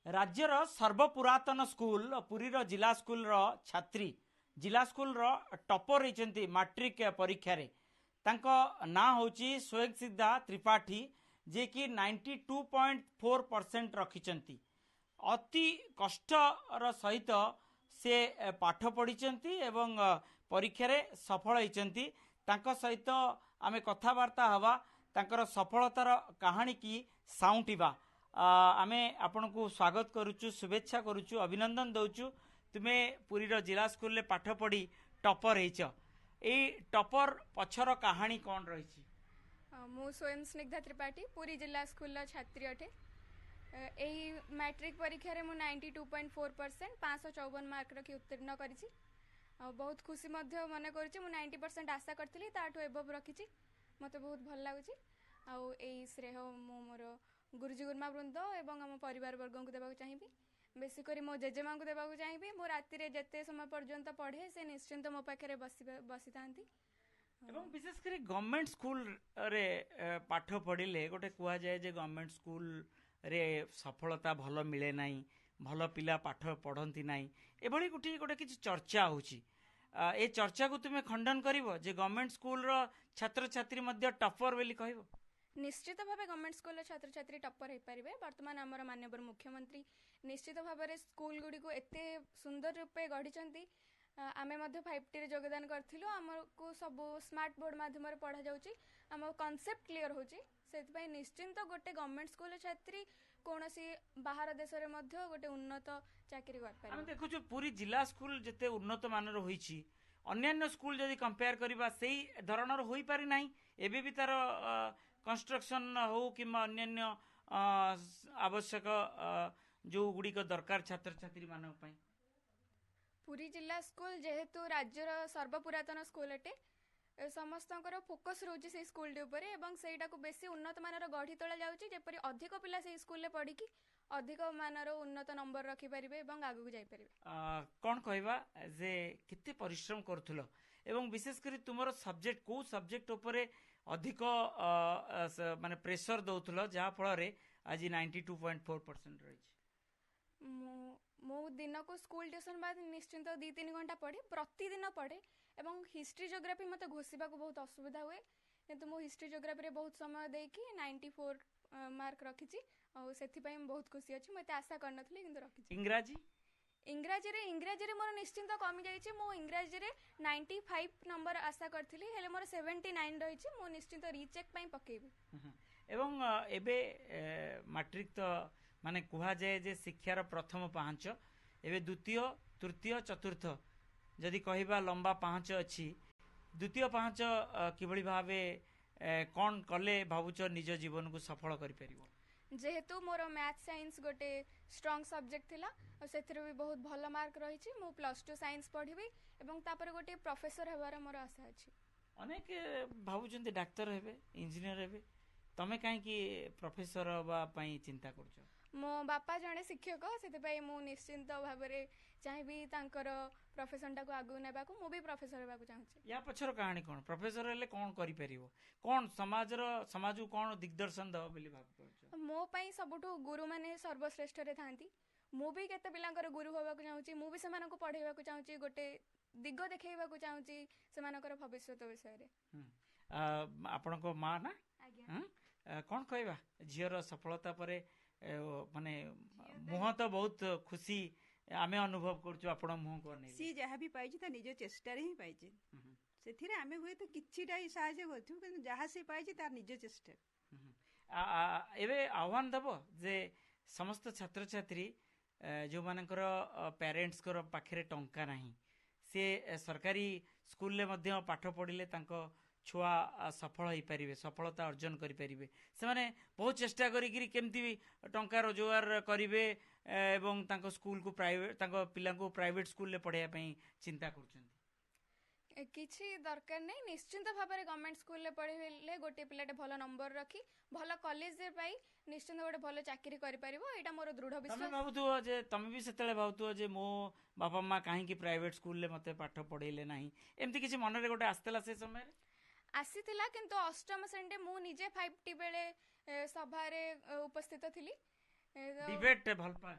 राज्यर सर्वपुरातन स्कूल पुरीर जिला स्कूल छात्री जिला स्कूल टॉपर होती मैट्रिक परीक्षा रे ना हूँ स्वयंसिद्धा त्रिपाठी जे कि 92.4% रखिंट अति कष्टर सहित से पाठ पढ़ी एवं परीक्षा रे सफल होती सहित आमे कथबार्ता हवा तांकर सफलतार कहानी की साउंटिबा आमे आपण को स्वागत करुचु शुभेच्छा करुचु अभिनंदन दउचु तुमे पुरीर जिला स्कूल रे पाठ पढ़ी टॉपर हेच ए टॉपर पछर कहानी कौन रही? मु स्वयं स्निग्धा त्रिपाठी पुरी जिला स्कूल छात्री अटे। एही मैट्रिक परीक्षा रे मु 92.4% 554 मार्क रखी उत्तीर्ण करिछि। बहुत खुशी मध्य मन करिछि। मु 90% आशा करथिली ताठो एबव रखिछि। मते बहुत भल लागुछि। आउ एही श्रेय मु मोर गुरुजी गुरुमा वृंद एवं आम परिवार वर्ग को देवाक चाहिए। बेसिकरी मो जेजेमा को देवाक चाहिए। मो राति रे जते समय पर्यंत पढ़े से निश्चिंत मो पाखे बसी थांती। एवं विशेषकर गवर्नमेंट स्कूल रे पाठ पढ़िले गोटे कह जाए जे गवर्नमेंट स्कूल रे सफलता भल मिले नाही, भल पिला पाठ पढ़ती नाही, एभली गोटे गोटे किछि चर्चा होछि। ए चर्चा को तुमे खंडन करिवो जे गवर्नमेंट स्कूल रो छात्र छात्री मध्य टॉपर बेली कहइबो? निश्चित भाव गवर्नमेंट स्कूल छात्र छात्री टॉपर हो पारे। बर्तमान आमर माननीय मुख्यमंत्री निश्चित भाव स्कूल गुड़ी को एते सुंदर रूपे गढ़ी। आमे 5T रे योगदान करथिलु। आमको सब स्मार्ट बोर्ड माध्यम पढ़ा जाउची। आम कॉन्सेप्ट क्लियर होची। सेतपई निश्चिंत गोटे गवर्नमेंट स्कूल छात्री कोनोसी बाहर देश रे मध्य गोटे उन्नत चाकरी कर पारे। हम देखुछु पूरी जिला स्कूल जते उन्नत मानर होईची अन्यान्य स्कूल जदि कंपेयर करबा सेही धरणर होई पारि नाही। एबे भी तार कंस्ट्रक्शन हो कि अन्यान्य आवश्यक जो गुड़िक दरकार छात्र छात्री मान पुरी जिला स्कूल जेहेतु राज्यर सर्वपुरातन स्कूल अटे समस्त फोकस रोचे से स्कूल उपरे एवं सेटा को बेसी उन्नत मानर गढ़ी तोला जाउची जेपरि अधिक पिला से स्कूल ले पढ़ी कि अधिक मानर उन्नत नंबर रखि परिबे एवं आगु जाई परिबे। कोन कहबा जे किते परिश्रम करथुलो एवं विशेष करी तुमरो सब्जेक्ट को सब्जेक्ट उपरे अधिक माने प्रेशर दउथुलो जहा फल रे आज 92.4% रही? मो दिन को स्कूल ट्यूशन बाद निश्चिंत 2-3 घंटा पढ़े प्रतिदिन पढ़े एवं हिस्ट्री ज्योग्राफी मत घोषिबा को बहुत असुविधा हुए किंतु मो हिस्ट्री ज्योग्राफी रे बहुत समय देकी 94 मार्क रखिछि और सेथि पई बहुत खुशी अछि। मते आशा करनथली किंतु रखिछि। इंग्राजी रे मोर निश्चिंत कमी जाइछि। मो इंग्राजी रे 95 नंबर आशा करथिली हेले मोर 79 रहिछि। मो निश्चिंत रीचेक पई पकेबी। एवं एबे मैट्रिक तो माने कुहा जाए जे शिक्षार प्रथम पांच एबे द्वितीय तृतीय चतुर्थ जदि कहबा लंबा पांच अछि। द्वितीय पांच किभली भाबे कोन कले भाबुच निज जीवन को सफल करि परिबो? जेहेतु मोर मैथ साइंस गोटे स्ट्रॉन्ग सब्जेक्ट थिला और सेथरे भी बहुत भल मार्क रही। मु +2 साइंस पढ़िबी एवं तापर गोटे प्रोफेसर हेबार मोर आशा अछि। अनेक भाबुचंती डाक्टर हेबे इंजीनियर हेबे तमे काहे कि प्रोफेसर बा पई चिंता करछ? मो बापा जने शिक्षक से मु निश्चिंत भाव में चाहिए तांकर प्रोफेशन टाक आगु नेबा को मु भी प्रोफेसर हेबा को चाहूची। या पछर कहानी कोन प्रोफेसर हेले कोन करि परिबो कोन समाज कोन दिग्दर्शन दब बोली भाब करछ? मो पई सबुठु गुरु माने सर्वश्रेष्ठ रे थांती। मु भी केते पिलांकर गुरु होबा को चाहूची। मु भी सेमान को पढेबा को चाहूची गोटे दिग देखेबा को चाहूची सेमानकर भविष्यत विषय रे। आपन को मां ना आज्ञा कोन कहबा झियर सफलता परे माने मुह तो बहुत खुशी आमे अनुभव करछु। आपण मुह को नै सी जहा भी पाइछि त निज चेष्टा रे ही पाइछि। सेथिरे आमे हुए तो किछिटा ही सहायता करछु किंतु जहा से पाइछि तार निज चेष्टा। एबे आह्वान दबो जे समस्त छात्र छात्री जो मानकर पेरेंट्स को पाखरे टंका नाही से सरकारी स्कूल ले मध्य पाठ पढ़िले तांको छुआ सफल हो पारे सफलता अर्जन करें से माने बहुत चेष्टा करी केमती टंका रोजगार करेंगे एवं तांको स्कूल को प्राइवेट तांको पिला को प्राइवेट स्कूल ले पढ़ाया पई चिंता करछन? किछि दरकार नहीं। निश्चिंत भाव में गवर्नमेंट स्कूल ले पढ़े गोटे पिलाटे भल नंबर रखी भल कॉलेज पाई निश्चिंत गोटे भल चाकरी करि परिबो एटा मोर दृढ़ विश्वास। तमे भाबुथो जे तमे भी सेतेले भाबुथो जे मो बापा मां काहे कि प्राइवेट स्कूल ले मते पाठ पढ़ेले नाही एमती किछि मन रे गोटे आस्तेला से समय आसीथिला किंतु अष्टम श्रेणी मु निजे 5T बेले सभा रे उपस्थित थिली। डिबेट भल पा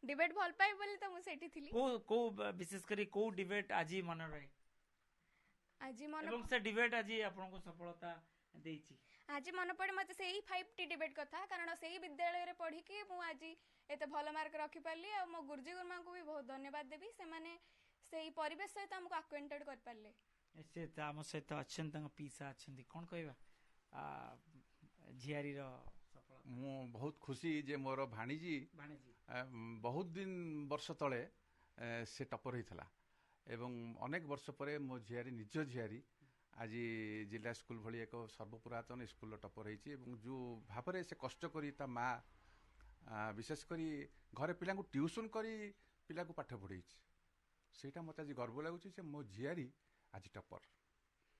डिबेट भल पाए बोली तो मु सेठी थिली को विशेष करी को डिबेट आज मन रहे आज मन एवं से डिबेट आज आपन को सफलता देछि आज मन पड़े मते सेही 5टी डिबेट कथा कारण सेही विद्यालय रे पढ़ी कि मु आज एते भल मार्क रखी पारली आ मो गुरुजी गुरुमा को भी बहुत धन्यवाद देबी से माने सेही परिवेश सहित हमको अक्वेंटेड कर पारले से आम सहित अच्छा पीसा अच्छा कौन कहवा झियारी सफलता मु बहुत खुशी जे मोर भाणीजी भाणीजी बहुत दिन वर्ष तले से टपर होता एवं अनेक वर्ष पर मो झियारी निज झियारी आज जिला स्कूल भली एक सर्वपुरातन स्कूल टपर होती जो भाव से कष्ट करी ता माँ विशेष करी घरे पिला ट्यूशन करी पिला पाठ पढ़े सेटा मत आज गर्व लगुच मो झियारी आज टपर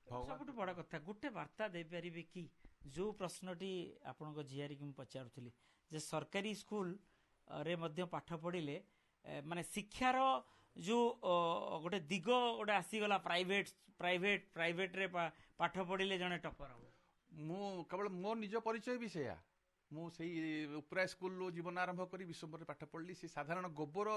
सबुठ बड़ कथा गोटे वार्ता दे पारिबे कि जो प्रश्नटी आपन झियारी की पचारुली जे सरकारी स्कूल रे मध्य पाठ पढ़िले माने शिक्षार जो गोटे दिग गोटे आसीगला प्राइवेट प्राइवेट प्राइवेट रे पाठ पढ़िले जने टपर मु केवल मो निज परिचय भी सेया मु सेई उपरा स्कूल जीवन आरंभ करी विश्वभर पाठ पढ़ली से साधारण गोबर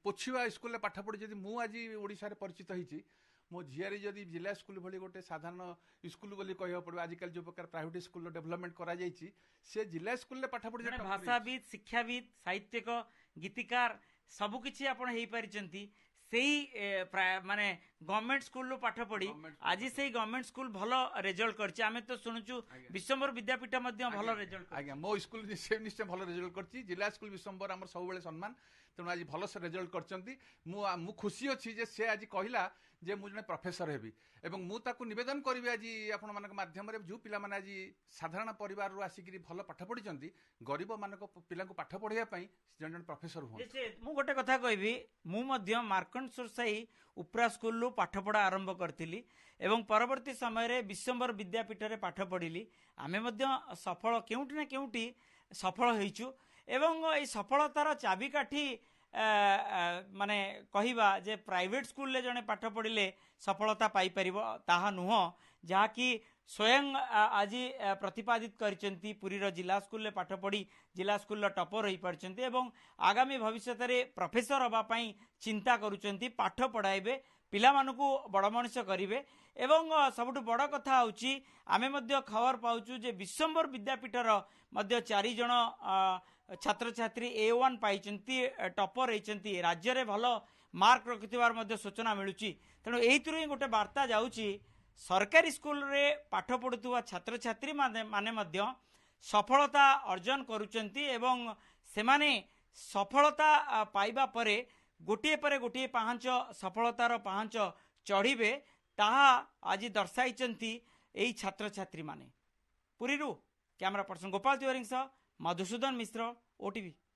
पोछिवा स्कूल पाठ पढ़ी जदि मु आज ओडिसा रे परिचित होईची मो झियारी जदि जिला स्कूल भली गोटे साधारण स्कूल बोली कहवा पड़ो आजिकल जो प्रकार प्राइवेट स्कूल डेवलपमेंट करा जायछि से जिला स्कूल पाठ पढ़ी भाषाविद शिक्षाविद साहित्यिक गीतिकार सबकिछि आपण हेई पारिचंती सेही माने गवर्नमेंट स्कूल पाठ पढ़ी आज से गवर्नमेंट स्कूल भल रिजल्ट करछि आमे तो सुनुचु विश्वम्बर विद्यापीठ मध्य भल रिजल्ट आज्ञा मो स्कूल निश्चय भल रिजल्ट करछि जिला स्कूल विश्वम्बर हमर सब बेले सम्मान तेणु आज भल से रिजल्ट करछंती मु खुशी अछि जे से आज कहिला जे मु जने प्रोफेसर हेबी एवं मु ताकू निवेदन करबी आज आपण मानक माध्यम रे जो पिला माने आज साधारण परिवार रु आसिकरी भल पाठ पढ़िचंती गरीब मानक पिला को पाठ पढ़िया पई जने जने प्रोफेसर हो मु गोटे कथा कहबी मु मध्य मार्कंड सुरसाई उपरा स्कूल रु पाठ पढ़ा आरंभ करथिली एवं परवर्ती समय रे विश्वम्बर विद्यापीठ रे पाठ पढ़िली आमे मध्य सफल केउटी ना केउटी सफल होइचु एवं ए सफलतार चाबिकाठी माने कहिबा जे प्राइवेट स्कूल ले जने पाठ पढ़िले सफलता पाई परिबो ताहा नुह जहा कि स्वयं आज प्रतिपादित करचंती पुरी रो जिला स्कूल ले पाठ पढ़ी जिला स्कूल लो टॉपर होई परचंती एवं आगामी भविष्य रे प्रोफेसर होबा पई चिंता करूचंती पाठ पढ़ाइबे पिला मानकू बड़ मनुष्य करिवे एवं सबुठ बड़ कथा होची आमे मध्य खबर पाउचु जे विश्वम्बर विद्यापीठर मध्य 4 जण छात्र छात्री A1 पाइचंती टॉपर होइचंती राज्य रे भलो मार्क रखिथिबार मध्य सूचना मिलुची तेणु एहितरु ही गोटे वार्ता जाउची सरकारी स्कूल रे पाठ पढ़ुवा छात्र छात्री माने मध्य सफलता अर्जन करुचंती एवं सेमाने सफलता पाइबा परे गोटे परे गोटे पाहांच सफलतार पाहांच चढ़िबे ताहा आज दर्शाइचंती एई छात्र छात्री माने पुरीरू कैमरा पर्सन गोपाल तिवारी सह मधुसूदन मिश्र OTV।